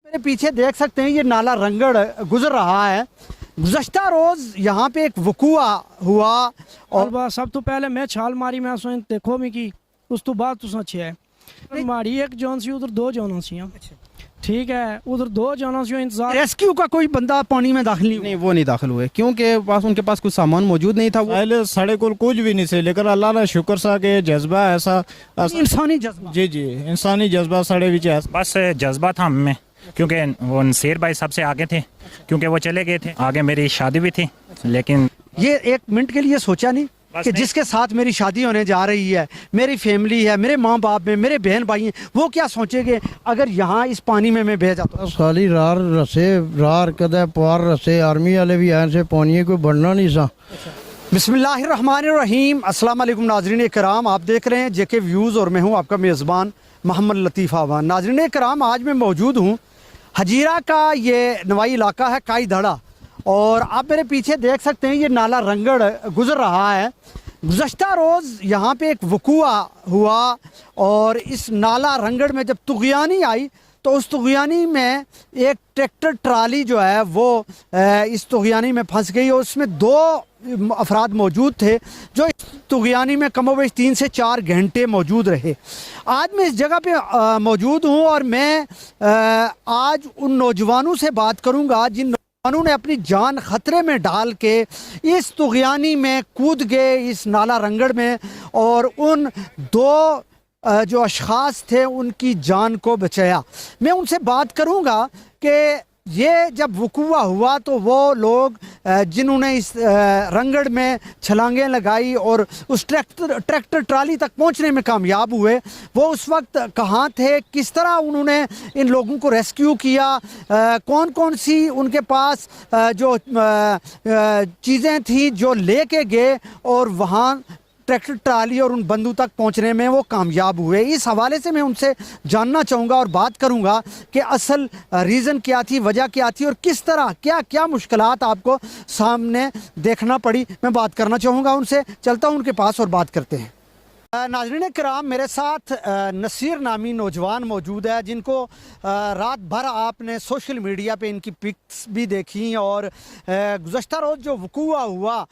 मेरे पीछे देख सकते हैं ये नाला रंगड़ गुजर रहा है। गुज़श्ता रोज़ यहाँ पे एक वकूआ हुआ और सब तो पहले मैं छाल मारी, मैं सोच देखो मैं की उस तो बाद तुसा छे मारी एक जान सी उधर दो जाना सी। ठीक है, उधर दो जाना सी इंतजार। रेस्क्यू का कोई बंदा पानी में दाखिल नहीं? नहीं, वो नहीं दाखिल हुए क्योंकि उनके पास कुछ सामान मौजूद नहीं था। पहले साढ़े को कुछ भी नहीं से, लेकिन अल्लाह ने शुक्र सा के जज्बा ऐसा इंसानी जज्बा। जी जी इंसानी जज्बा साढ़े विच है। बस जज्बा था हमें, क्योंकि वो नसीर भाई सबसे आगे थे, क्योंकि वो चले गए थे आगे, मेरी शादी भी थी। लेकिन ये एक मिनट के लिए सोचा नहीं कि जिसके साथ मेरी शादी होने जा रही है, मेरी फैमिली है, मेरे माँ बाप में मेरे बहन भाई हैं, वो क्या सोचेंगे अगर यहाँ इस पानी में मैं बह जाता हूँ? साली रार रसे रार कदे पार रसे आर्मी वाले भी आए से पानी कोई बढ़ना नहीं सा। बिस्मिल्लाहिर्रहमानिर्रहीम। अस्सलाम वालेकुम नाजरीन कराम, आप देख रहे हैं जेके व्यूज़ और मैं हूँ आपका मेज़बान मोहम्मद लतीफ़ आवान। नाजरीन कराम, आज मैं मौजूद हूँ हजीरा का ये नवाई इलाका है काई धड़ा, और आप मेरे पीछे देख सकते हैं ये नाला रंगड़ गुजर रहा है। गुज़श्ता रोज़ यहाँ पे एक वकूआ हुआ और इस नाला रंगड़ में जब तुग़यानी आई तो उस तुग़यानी में एक ट्रैक्टर ट्राली जो है वो इस तुग़यानी में फंस गई और उसमें दो अफराद मौजूद थे जो इस तुग़यानी में कमोबेश 3 से 4 घंटे मौजूद रहे। आज मैं इस जगह पे मौजूद हूँ और मैं आज उन नौजवानों से बात करूँगा जिन नौजवानों ने अपनी जान ख़तरे में डाल के इस तुग़यानी में कूद गए इस नाला रंगड़ में, और उन दो जो अशख़ास थे उनकी जान को बचाया। मैं उनसे बात करूँगा कि ये जब वकूआ हुआ तो वो लोग जिन्होंने इस रंगड़ में छलांगें लगाई और उस ट्रैक्टर ट्राली तक पहुंचने में कामयाब हुए, वो उस वक्त कहाँ थे, किस तरह उन्होंने इन लोगों को रेस्क्यू किया, कौन कौन सी उनके पास जो चीज़ें थी जो लेके गए और वहाँ ट्रैक्टर ट्राली और उन बंदों तक पहुंचने में वो कामयाब हुए। इस हवाले से मैं उनसे जानना चाहूँगा और बात करूँगा कि असल रीज़न क्या थी, वजह क्या थी और किस तरह क्या क्या मुश्किलात आपको सामने देखना पड़ी। मैं बात करना चाहूँगा उनसे, चलता हूँ उनके पास और बात करते हैं। नाज़रीन कराम, मेरे साथ नसीर नामी नौजवान मौजूद है जिनको रात भर आपने सोशल मीडिया पे इनकी पिक्स भी देखी, और गुज़श्ता रोज़ जो वकूआ हुआ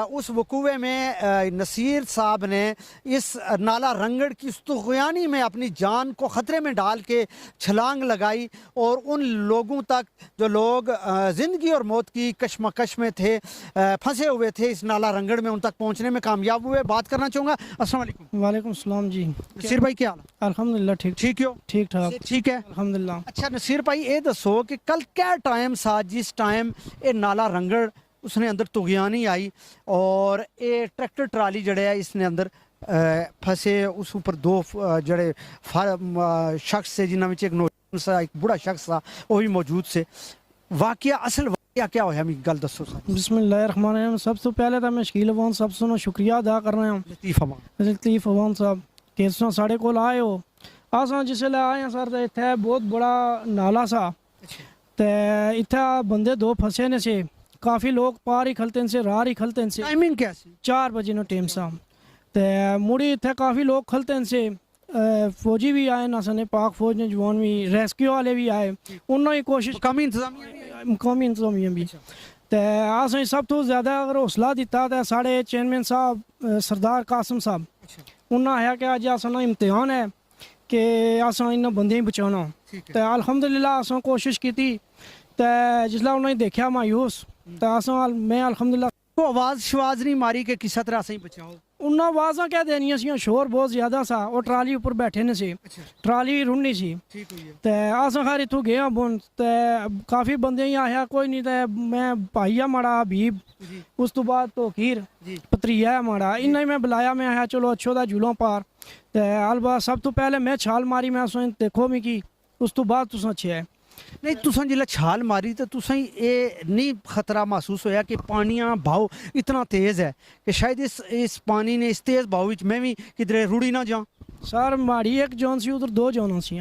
उस वकूए में नसीर साहब ने इस नाला रंगड़ की उस तुग़यानी में अपनी जान को ख़तरे में डाल के छलांग लगाई और उन लोगों तक जो लोग ज़िंदगी और मौत की कशमकश में थे, फंसे हुए थे इस नाला रंगड़ में, उन तक पहुँचने में कामयाब हुए। बात करना चाहूँगा। अस्सलाम वालेकुम। वालेकुम सलाम जी। नसीर भाई क्या हाल है? अल्हम्दुलिल्लाह ठीक ठीक हो? ठीक ठाक ठीक है अल्हम्दुलिल्लाह। अच्छा नसीर भाई, ये दसो कि कल क्या टाइम सा जिस टाइम ये नाला रंगड़ उसने अंदर तुग़यानी आई और ये ट्रैक्टर ट्राली जड़े है इसने अंदर फंसे, उस ऊपर दो जड़े शख्स से जिन्होंने एक नौजवान सा एक बुढ़ा शख्स था वो भी मौजूद से, वाकया असल क्या होया मिगी गल दसो सर। बिस्मिल्लाहिर्रहमानिर्रहीम। सबसे पहले तो मैं शकील अवान साहब से शुक्रिया अदा कर रहा हूँ। लतीफ़ अवान साहब कि साढ़े कोल आए हो। असां जिसलै आए हैं सर, इत्थे बहुत बड़ा नाला सा, ते इत्थे बंदे दो फंसे ने से, काफ़ी लोग पार ही खलते से, रार ही खलते से। टाइमिंग क्या सी? 4 बजे नो टाइम सा, ते मुड़ी इत्थे काफ़ी लोग खलते से, फौजी भी आए ना सने, पाक फौज ने जवान भी, रेस्क्यू वाले भी आए, उन्होंने कोशिश मकामी इंतजामिया भी, तो असें सब तो ज़्यादा अगर हौसला दिता तो साढ़े चेयरमैन साहब सरदार कासिम साहब, उन्हें आया कि अज असा इम्तिहान है कि असा इन बंदे बचाना, तो अल्हम्दुलिल्लाह असा कोशिश की, तो जिसला उन्हें देखा मायूस, तो असा मैं अल्हम्दुलिल्लाह को आवाज़ शवाज़ नहीं मारी कि किस तरह से बचाओ? उन्हें आवाज़ा क्या देनिया सी, शोर बहुत ज़्यादा सा और ट्राली ऊपर बैठे ने सी, ट्राली रुड़नी सी, तो अस खैर इतों गए बुन, तो काफ़ी बंदे ही आया, कोई नहीं, तो मैं भाई है माड़ा हबीब, उस तो बाद तो खीर पतरिया है माड़ा, इन्हें मैं बुलाया, मैं आया चलो अच्छो दा झूलों पार, तो अलबा सब तो पहले मैं छाल मारी, मैं सोच देखो मिगी उस तो बाद तुस अच्छे है। नहीं, तुसा जिल्लै छाल मारी तो तुसा ये नहीं खतरा महसूस होया कि पानियां भाव इतना तेज़ है कि शायद इस पानी ने इस तेज़ भाव में मैं भी किधरे रुड़ी ना जाऊँ? सर माड़ी एक जान सी, उधर दो जाना सी,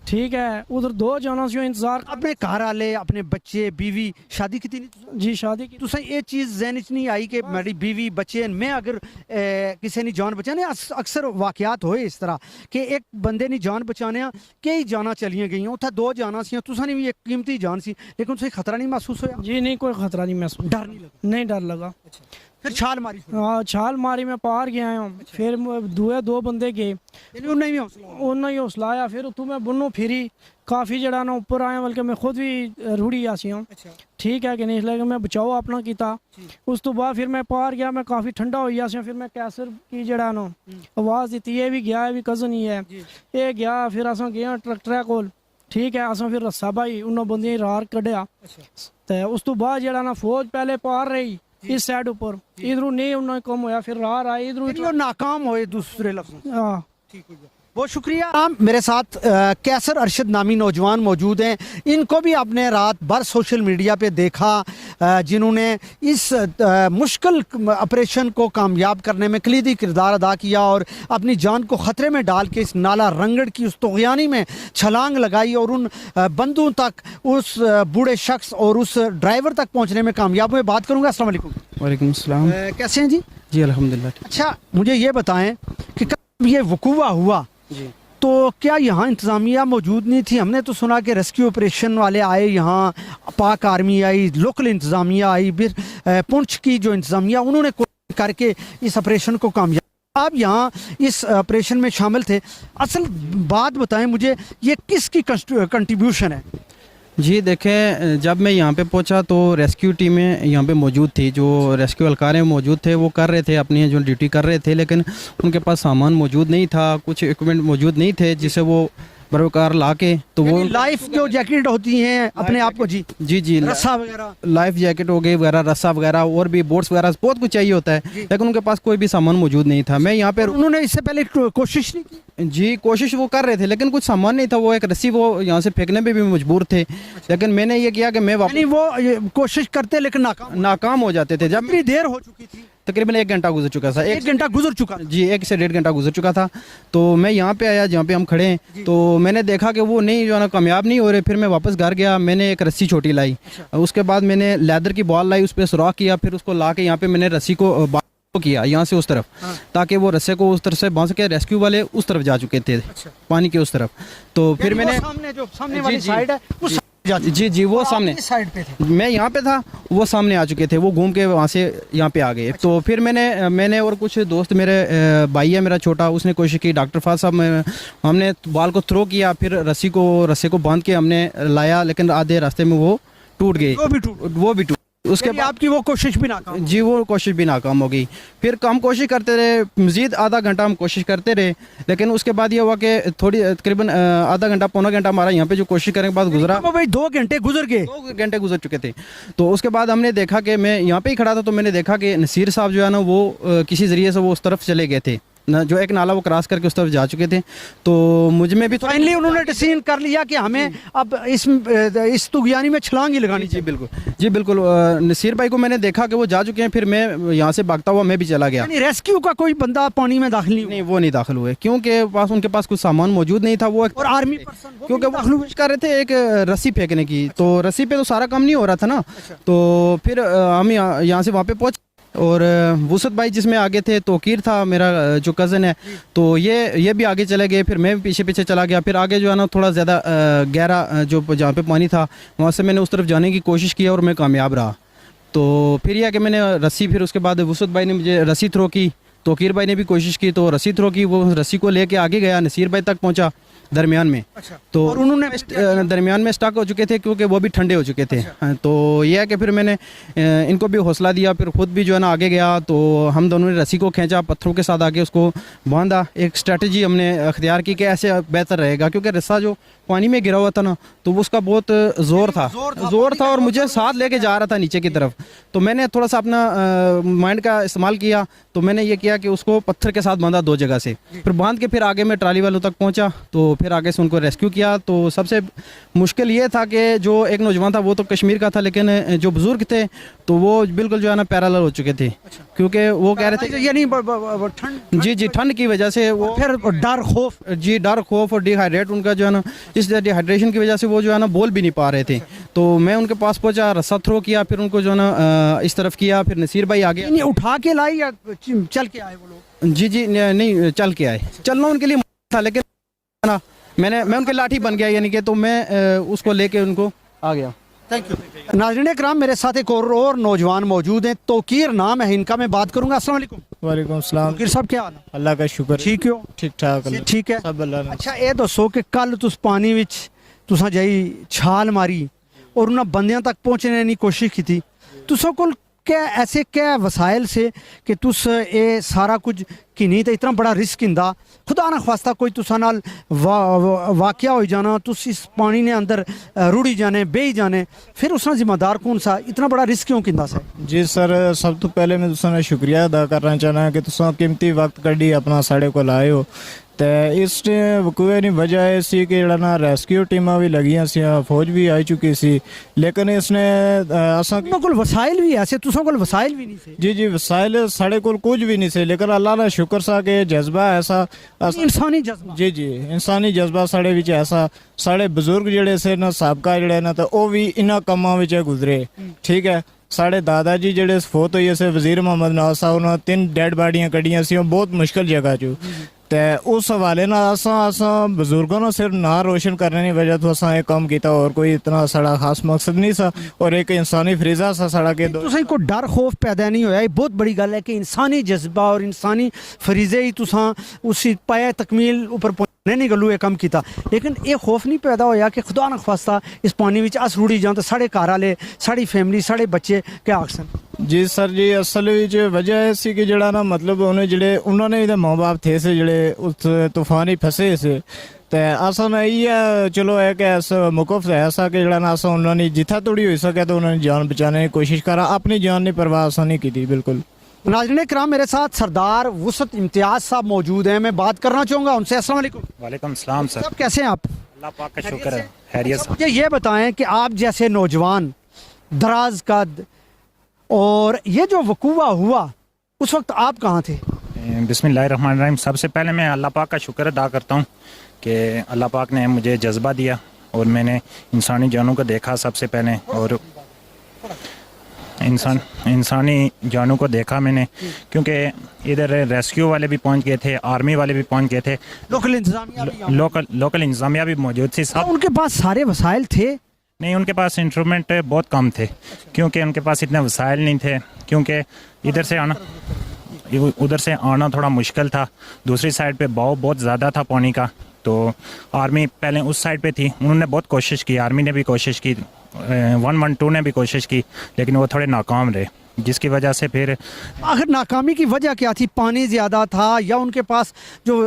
ठीक है उधर 2 जाना सी इंतजार अपने घर वाले अपने बच्चे बीवी शादी की थी जी शादी की तुसें ये चीज़ जहन च नहीं आई कि मेरी बीवी बच्चे न, मैं अगर किसी ने जान बचाने अक्सर वाकयात होए इस तरह कि एक बंदे ने जान बचाने कई जाना चलियां गई उत्थे 2 जाना सी तुसें भी एक कीमती जान सी लेकिन तुसें खतरा नहीं महसूस होया जी नहीं कोई खतरा नहीं महसूस डर नहीं लगा नहीं डर लगा फिर छाल मारी हाँ छाल मारी मैं पार गया हूँ फिर दूए 2 बंदे गए यानी उन्हें भी हौसला उन्हें ही हौसला आया फिर उत्थों मैं बुनू फिरी काफ़ी जड़ा ना ऊपर आया बल्कि मैं खुद भी रूढ़ी आसी हूँ ठीक है कि नहीं इसलिए मैं बचाओ अपना किया उस तो बाद फिर मैं पार गया मैं काफ़ी ठंडा हो गया फिर मैं कैसर की जड़ा ना आवाज़ दी ये भी गया ये भी कज़न ही है ये गया फिर अस गए ट्रैक्टर कोल ठीक है अस फिर रस्सा भाई उन्होंने बंदियां रार कढ़िया तो उस तो बाद जड़ा ना फौज पहले पार रही इस साइड ऊपर इधरों नहीं उन्होंने कम होया फिर रार आई इधरों नाकाम होए दूसरे लफ्ज़ हाँ बहुत शुक्रिया। मेरे साथ कैसर अरशद नामी नौजवान मौजूद हैं, इनको भी आपने रात भर सोशल मीडिया पे देखा जिन्होंने इस मुश्किल ऑपरेशन को कामयाब करने में कलीदी किरदार अदा किया और अपनी जान को ख़तरे में डाल के इस नाला रंगड़ की उस तोग़यानी में छलांग लगाई और उन बंदों तक उस बूढ़े शख्स और उस ड्राइवर तक पहुँचने में कामयाब हुए। बात करूँगा। अस्सलाम वालेकुम। वालेकुम सलाम। कैसे हैं जी? जी अल्हम्दुलिल्लाह। अच्छा मुझे ये बताएं कि कब ये वकूआ हुआ तो क्या यहाँ इंतज़ामिया मौजूद नहीं थी? हमने तो सुना कि रेस्क्यू ऑपरेशन वाले आए, यहाँ पाक आर्मी आई, लोकल इंतज़ामिया आई, फिर पुंछ की जो इंतज़ामिया उन्होंने कोशिश करके इस ऑपरेशन को कामयाब। आप यहाँ इस ऑपरेशन में शामिल थे, असल बात बताएं मुझे, ये किसकी कंट्रीब्यूशन है? जी देखें, जब मैं यहाँ पे पहुँचा तो रेस्क्यू टीमें यहाँ पे मौजूद थी, जो रेस्क्यू एहलकारें मौजूद थे वो कर रहे थे अपनी जो ड्यूटी कर रहे थे, लेकिन उनके पास सामान मौजूद नहीं था, कुछ इक्विपमेंट मौजूद नहीं थे जिसे वो बरोकार ला के तो वो लाइफ जो जैकेट होती हैं अपने आप को जी जी रस्सा वगैरह, लाइफ जैकेट हो गई वगैरह, रस्सा वगैरह और भी बोट्स वगैरह बहुत कुछ चाहिए होता है, लेकिन उनके पास कोई भी सामान मौजूद नहीं था। मैं यहाँ पे उन्होंने इससे पहले कोशिश नहीं की? जी कोशिश वो कर रहे थे लेकिन कुछ सामान नहीं था, वो एक रस्सी वो यहाँ से फेंकने पे भी मजबूर थे। लेकिन मैंने ये किया कि मैं वापस वो कोशिश करते लेकिन नाकाम हो जाते थे। जब इतनी देर हो चुकी थी, तकरीबन 1 घंटा गुजर चुका था, 1 घंटा गुजर चुका जी 1 से 1.5 घंटा गुजर चुका था। तो मैं यहाँ पे आया जहाँ पे हम खड़े हैं, तो मैंने देखा कि वो नहीं जो है ना कामयाब नहीं हो रहे। फिर मैं वापस घर गया, मैंने एक रस्सी छोटी लाई, उसके बाद मैंने लेदर की बॉल लाई, उस पर सुराख किया, फिर उसको ला के यहाँ पे मैंने रस्सी को किया यहाँ से उस तरफ, ताकि वो रस्से को उस तरफ से बांध के रेस्क्यू वाले उस तरफ जा चुके थे, पानी के उस तरफ। तो फिर मैंने सामने वाली साइड है उस जी वो सामने साइड पे थे, मैं यहाँ पे था, वो सामने आ चुके थे, वो घूम के वहाँ से यहाँ पे आ गए। तो फिर मैंने और कुछ दोस्त, मेरे भाई है मेरा छोटा, उसने कोशिश की, डॉक्टर फाज साहब, हमने बाल को थ्रो किया, फिर रस्से को बांध के हमने लाया, लेकिन आधे रास्ते में वो टूट गए, वो भी टूट। उसके बाद आपकी वो कोशिश भी नाकाम जी वो कोशिश भी नाकाम हो गई। फिर हम कोशिश करते रहे, मज़ीद आधा घंटा हम कोशिश करते रहे, लेकिन उसके बाद ये हुआ कि थोड़ी तकरीबन आधा घंटा पौना घंटा हमारा यहाँ पे जो कोशिश करने के बाद गुजरा, भाई 2 घंटे गुजर गए, 2 घंटे गुजर चुके थे। तो उसके बाद हमने देखा कि मैं यहाँ पे ही खड़ा था, तो मैंने देखा कि नसीर साहब जो है ना वो किसी ज़रिए से वो उस तरफ चले गए थे ना, जो एक नाला वो क्रॉस करके उस तरफ जा चुके थे। तो मुझ में भी फाइनली उन्होंने डिसीजन कर लिया कि हमें अब इस तुगयानी में छलांग ही लगानी। जी बिल्कुल नसीर भाई को मैंने देखा कि वो जा चुके हैं, फिर मैं यहाँ से भागता हुआ मैं भी चला गया। रेस्क्यू का कोई बंदा पानी में दाखिल नहीं वो नहीं दाखिल हुए, क्योंकि उनके पास कुछ सामान मौजूद नहीं था। वो और आर्मी क्योंकि वो कोशिश कर रहे थे एक रस्सी फेंकने की, तो रस्सी पे तो सारा काम नहीं हो रहा था ना। तो फिर हम यहाँ से वहाँ पे पहुँच, और वसत भाई जिसमें आगे थे, तोकीर था मेरा जो कज़न है, तो ये भी आगे चले गए, फिर मैं भी पीछे चला गया। फिर आगे जो है ना थोड़ा ज़्यादा गहरा जो जहाँ पे पानी था वहाँ से मैंने उस तरफ जाने की कोशिश की और मैं कामयाब रहा। तो फिर यह कि मैंने रस्सी, फिर उसके बाद वसत भाई ने मुझे रस्सी थ्रो की, तोकीर भाई ने भी कोशिश की, तो रस्सी थ्रो की, वो रस्सी को लेके आगे गया, नसीर भाई तक पहुँचा दरमियान में। तो और उन्होंने दरमियान में स्टक हो चुके थे क्योंकि वो भी ठंडे हो चुके थे। तो यह है कि फिर मैंने इनको भी हौसला दिया, फिर खुद भी जो है ना आगे गया। तो हम दोनों ने रस्सी को खींचा, पत्थरों के साथ आगे उसको बांधा। एक स्ट्रेटजी हमने अख्तियार की कि ऐसे बेहतर रहेगा, क्योंकि रस्सा जो पानी में गिरा हुआ था ना, तो उसका बहुत ज़ोर था और मुझे साथ लेके जा रहा था नीचे की तरफ। तो मैंने थोड़ा सा अपना माइंड का इस्तेमाल किया, तो मैंने ये किया कि उसको पत्थर के साथ बांधा 2 जगह से, फिर बांध के फिर आगे मैं ट्राली वालों तक पहुँचा। तो फिर आगे से उनको रेस्क्यू किया। तो सबसे मुश्किल ये था कि जो एक नौजवान था वो तो कश्मीर का था, लेकिन जो बुज़ुर्ग थे तो वो बिल्कुल जो है ना पैरालाल हो चुके थे, क्योंकि वो कह रहे थे यानी ठंड, जी ठंड की वजह से वो फिर डर खौफ, जी डर खौफ और डिहाइड्रेट उनका जो है ना, इस डिहाइड्रेशन की वजह से वो जो है ना बोल भी नहीं पा रहे थे। तो मैं उनके पास पहुंचा, रस्सा थ्रो किया, फिर उनको जो है ना इस तरफ किया, फिर नसीर भाई आ गया। यानी उठा के लाई या चल के आए वो लोग? जी नहीं चल के आए। चलना उनके लिए था, लेकिन ना मैं उनके लाठी बन गया, यानी कि तो मैं उसको लेके उनको आ गया। Thank you. नाज़रीन कराम, मेरे साथ एक और नौजवान मौजूद हैं, तोकीर नाम है इनका, मैं बात करूंगा। अस्सलाम वालेकुम। वालेकुम सलाम। तोकीर साहब क्या हाल है? अल्लाह का शुक्र। ठीक हो? ठीक ठाक अल्लाह। ठीक है। सब अल्लाह ने। अच्छा ये दसो कि कल तुस पानी विच तुसा जाई छाल मारी और उन्हें बंदियां तक पहुंचने की कोशिश की थी, तुसों को क्या ऐसे क्या वसाइल से कि तुस ये सारा कुछ कि नहीं तो इतना बड़ा रिस्क इंदा, खुदा ना खास्ता कोई तुसा नाल वाकया हो जाना, तुस इस पानी ने अंदर रुड़ी जाने बेही जाने, फिर उसका जिम्मेदार कौन सा? इतना बड़ा रिस्क क्यों किंदा सा? जी सर, सब तो पहले मैं तुसा शुक्रिया अदा करना चाहना कि तुसा कीमती वक्त कड्ढी अपना साढ़े को लाए हो। तो इस वकूए की वजह यह सी कि जड़ा ना रेस्क्यू टीमां भी लगियां सी, फौज भी आई चुकी सी, लेकिन इसने असा कोल वसाइल भी ऐसे तुसा कोल वसाइल भी नहीं थे? जी वसाइल साढ़े को कुछ भी नहीं से, लेकिन अल्लाह का शुक्र सा कि जज्बा ऐसा इंसानी जज्बा। जी इंसानी जज्बा साढ़े विच ऐसा, साढ़े बजुर्ग जड़े से ना साबका जड़े ना, तो वो भी इन्हां कम्मां विच गुजरे। ठीक है, साढ़े दादा जी जड़े फोत होई से वजीर मोहम्मद नवाज साहब, उन्होंने 3 डेड बाडियां कड्डियां सी बहुत मुश्किल जगह चो। तो उस हवाले ना असा बजुर्गों ने सिर्फ ना रोशन करने की वजह तो असा ये काम किया, और कोई इतना साड़ा खास मकसद नहीं सा, और एक इंसानी फरीजा सा साड़ा के तुसें कोई डर खौफ पैदा नहीं होया। ये बहुत बड़ी गल है कि इंसानी जज्बा और इंसानी फरीजे ही तुसा उसी पाया तकमील ऊपर पहुंचने नहीं गलू ये कम किया, लेकिन ये खौफ नहीं पैदा होया कि खुदा ना खास्ता इस पानी विच अस रुड़ी जां तो साढ़े घर वाले, साड़ी फैमिली, साढ़े बच्चे क्या आखसन? जी सर जी, असल विच वजह ऐसी कि जड़ा ना मतलब उन्हें जड़े उन्होंने भी माँ बाप थे से जड़े उस तूफान ही फंसे से, तो असा ना ये चलो है कि ऐसा मुकफ है ऐसा कि जड़ा ना असा उन्होंने जिथा थोड़ी हो सके तो उन्होंने जान बचाने की कोशिश करा, अपनी जान की परवाह असा नहीं की थी बिल्कुल। नाज़रीन कराम, मेरे साथ सरदार वुसत इम्तियाज साहब मौजूद हैं, मैं बात करना चाहूँगा उनसे। अस्सलाम वालेकुम। वालेकुम सलाम सर। सब कैसे हैं आप? अल्लाह पाक का शुक्र है, खैरियत से। मुझे ये बताएं कि आप जैसे नौजवान, दराज कद, और ये जो वकूआ हुआ उस वक्त आप कहाँ थे? बिस्मिल्लाहिर्रहमानिर्रहीम। सबसे पहले मैं अल्लाह पाक का शुक्र अदा करता हूँ कि अल्लाह पाक ने मुझे जज्बा दिया और मैंने इंसानी जानों को देखा सबसे पहले, और इंसानी जानों को देखा मैंने, क्योंकि इधर रेस्क्यू वाले भी पहुंच गए थे, आर्मी वाले भी पहुंच गए थे, लोकल इंतजामिया भी मौजूद थी सब। उनके पास सारे वसाइल थे? नहीं, उनके पास इंस्ट्रूमेंट बहुत कम थे, क्योंकि उनके पास इतने वसाइल नहीं थे, क्योंकि इधर से आना उधर से आना थोड़ा मुश्किल था। दूसरी साइड पे बहाव बहुत ज़्यादा था पानी का, तो आर्मी पहले उस साइड पे थी, उन्होंने बहुत कोशिश की, आर्मी ने भी कोशिश की, 112 ने भी कोशिश की, लेकिन वो थोड़े नाकाम रहे, जिसकी वजह से फिर आखिर नाकामी की वजह क्या थी? पानी ज़्यादा था या उनके पास जो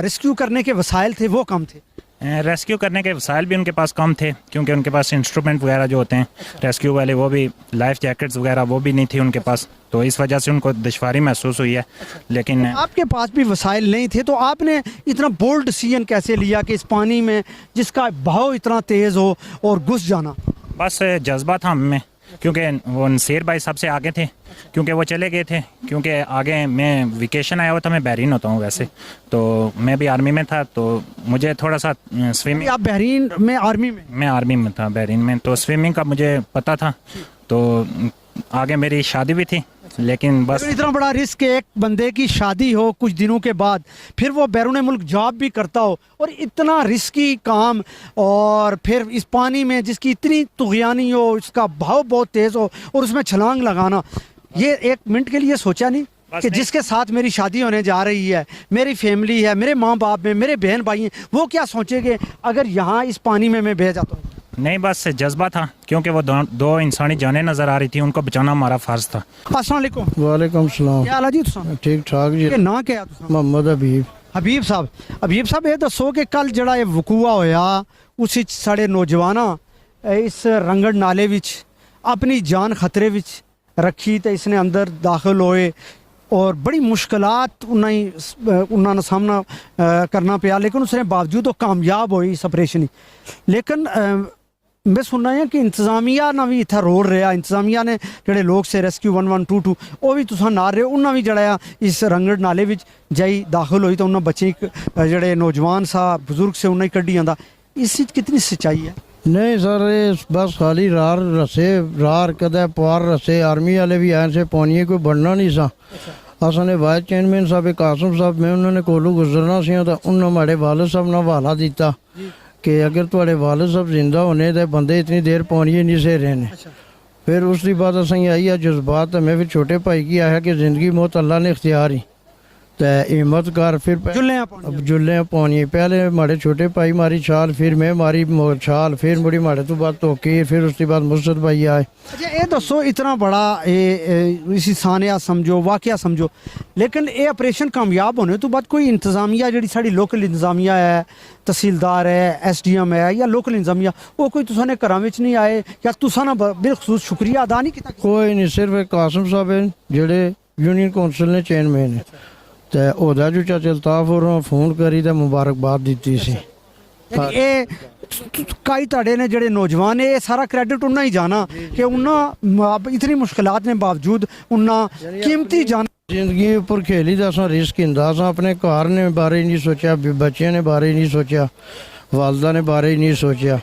रेस्क्यू करने के वसाइल थे वो कम थे? रेस्क्यू करने के वसाइल भी उनके पास कम थे, क्योंकि उनके पास इंस्ट्रूमेंट वगैरह जो होते हैं रेस्क्यू वाले, वो भी लाइफ जैकेट्स वगैरह वो भी नहीं थी उनके पास, तो इस वजह से उनको दुश्वारी महसूस हुई है। लेकिन आपके पास भी वसाइल नहीं थे, तो आपने इतना बोल्ड डिसीजन कैसे लिया कि इस पानी में जिसका बहाव इतना तेज़ हो और घुस जाना? बस जज्बा था हमें, क्योंकि वो नसीर भाई सबसे आगे थे, क्योंकि वो चले गए थे, क्योंकि आगे मैं वेकेशन आया हुआ था, मैं बहरीन होता हूँ वैसे, तो मैं भी आर्मी में था, तो मुझे थोड़ा सा स्विमिंग। आप बहरीन में आर्मी में? मैं आर्मी में था बहरीन में, तो स्विमिंग का मुझे पता था, तो आगे मेरी शादी भी थी, लेकिन बस इतना बड़ा रिस्क, एक बंदे की शादी हो कुछ दिनों के बाद, फिर वो बैरून मुल्क जॉब भी करता हो, और इतना रिस्की काम, और फिर इस पानी में जिसकी इतनी तुगयानी हो, इसका भाव बहुत तेज़ हो, और उसमें छलांग लगाना, ये एक मिनट के लिए सोचा नहीं कि जिसके साथ मेरी शादी होने जा रही है, मेरी फैमिली है, मेरे माँ बाप में, मेरे बहन भाई हैं, वो क्या सोचेंगे अगर यहाँ इस पानी में मैं बह जाता हूँ? नहीं, बस जज्बा था, क्योंकि वो दो इंसानी जानें नज़र आ रही थी, उनको बचाना हमारा फ़र्ज़ था। अस्सलाम वालेकुम। वालेकुम सलाम। क्या हाल है जी तुसां? ठीक ठाक जी। ये ना क्या तुसां? मोहम्मद हबीब। हबीब साहब ये दसो कि कल जड़ा ये वकूआ होया उस साढ़े नौजवाना इस रंगड़ नाले विच अपनी जान खतरे विच रखी, तो इसने अंदर दाखिल होए, और बड़ी मुश्किलात उन्होंने सामना करना पिया, लेकिन उसने बावजूद वो कामयाब हुई इस ऑपरेशन। लेकिन मैं सुनना है कि इंतजामिया ना भी इतना रोल रहा, इंतजामिया ने जोड़े लोग से रेस्क्यू 1122 वो भी तुसा ना रहे, उन्होंने भी जड़ा इस रंगड़ नाले में जाई दाखिल हुई तो उन्होंने बच्चे जड़े नौजवान सा बुजुर्ग से उन्हें कड्डी आंदा। इस कितनी सच्चाई है? नहीं सर, ये बस खाली रार रसे रार कदे पार रसे आर्मी वाले भी आए से पानी कोई बढ़ना नहीं सा। असने वाइस चेयरमैन साहब कासम साहब में उन्होंने कोलू गुजरना सी तो उन्होंने हमारे वालिद साहब ने हवाला दिता कि अगर थोड़े वालिद साहब जिंदा होने तो बंदे इतनी देर पानी नहीं से रहे ने। फिर उसके बाद असं आई है जज्बात मैं फिर छोटे भाई की आया कि जिंदगी मौत अल्लाह ने इख्तियार ही तो हिम्मत कर। फिर जुल्ले पानी पहले हमारे छोटे भाई मारी छाल, फिर मैं मारी छाल, फिर मुड़ी माड़े तो बाद तोकीर, फिर उसके बाद मुर्शद भाई आए। अच्छा ये दसो इतना बड़ा इसी सानिया समझो वाकया समझो, लेकिन ये ऑपरेशन कामयाब होने तो बाद कोई इंतजामिया जी साड़ी लोकल इंतजामिया है, तहसीलदार है, SDM है या लोकल इंतजामिया, वो कोई तुसाने घरां विच नहीं आए या तुसा ना बिलखसूस शुक्रिया अदा नहीं किया? कोई नहीं, सिर्फ कासम साहब है जेड़े यूनियन कौंसल ने चेयरमैन है तो ओहदा जो चाचा अल्ताफ और फोन करी तो मुबारकबाद दी सी। कई ताड़े ने जड़े नौजवान है, ये सारा क्रेडिट उन्ना ही जाना कि उन्ना इतनी मुश्किलात ने बावजूद उन्ना कीमती जान जिंदगी उपर खेली तो असा रिस्क हिंदा सा, अपने घर ने बारे नहीं सोचा, बच्चे ने बारे नहीं सोचा, वालदा ने बारे नहीं सोचा।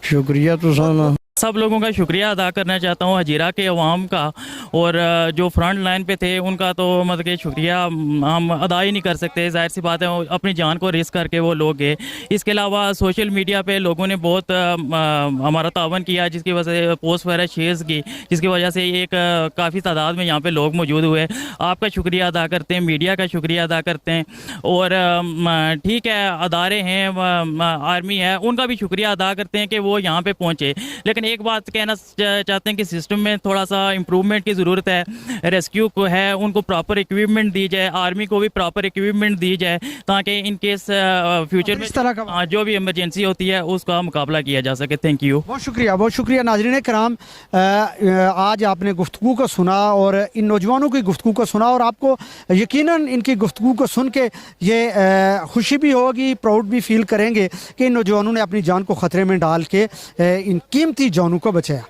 शुक्रिया तुसा सब लोगों का शुक्रिया अदा करना चाहता हूँ, हजीरा के अवाम का, और जो फ्रंट लाइन पे थे उनका तो मतलब कि शुक्रिया हम अदा ही नहीं कर सकते, जाहिर सी बात है अपनी जान को रिस्क करके वो लोग गए। इसके अलावा सोशल मीडिया पे लोगों ने बहुत हमारा तावन किया, जिसकी वजह से पोस्ट वगैरह शेयर्स की, जिसकी वजह से एक काफ़ी तादाद में यहाँ पे लोग मौजूद हुए। आपका शुक्रिया अदा करते हैं, मीडिया का शुक्रिया अदा करते हैं, और ठीक है अदारे हैं, आर्मी है, उनका भी शुक्रिया अदा करते हैं कि वो यहाँ पे पहुँचे। लेकिन एक बात कहना चाहते हैं कि सिस्टम में थोड़ा सा इम्प्रूवमेंट की ज़रूरत है। रेस्क्यू को है उनको प्रॉपर इक्विपमेंट दी जाए, आर्मी को भी प्रॉपर इक्विपमेंट दी जाए, ताकि इन केस फ्यूचर में इस तरह का जो भी इमरजेंसी होती है उसका मुकाबला किया जा सके। थैंक यू, बहुत शुक्रिया नाज़रीन कराम। आज आपने गुफ्तगू को सुना और इन नौजवानों की गुफ्तगू को सुना, और आपको यकीनन इनकी गुफ्तगू को सुन के ये खुशी भी होगी, प्राउड भी फील करेंगे कि इन नौजवानों ने अपनी जान को ख़तरे में डाल के इन कीमती जानों को बचाया।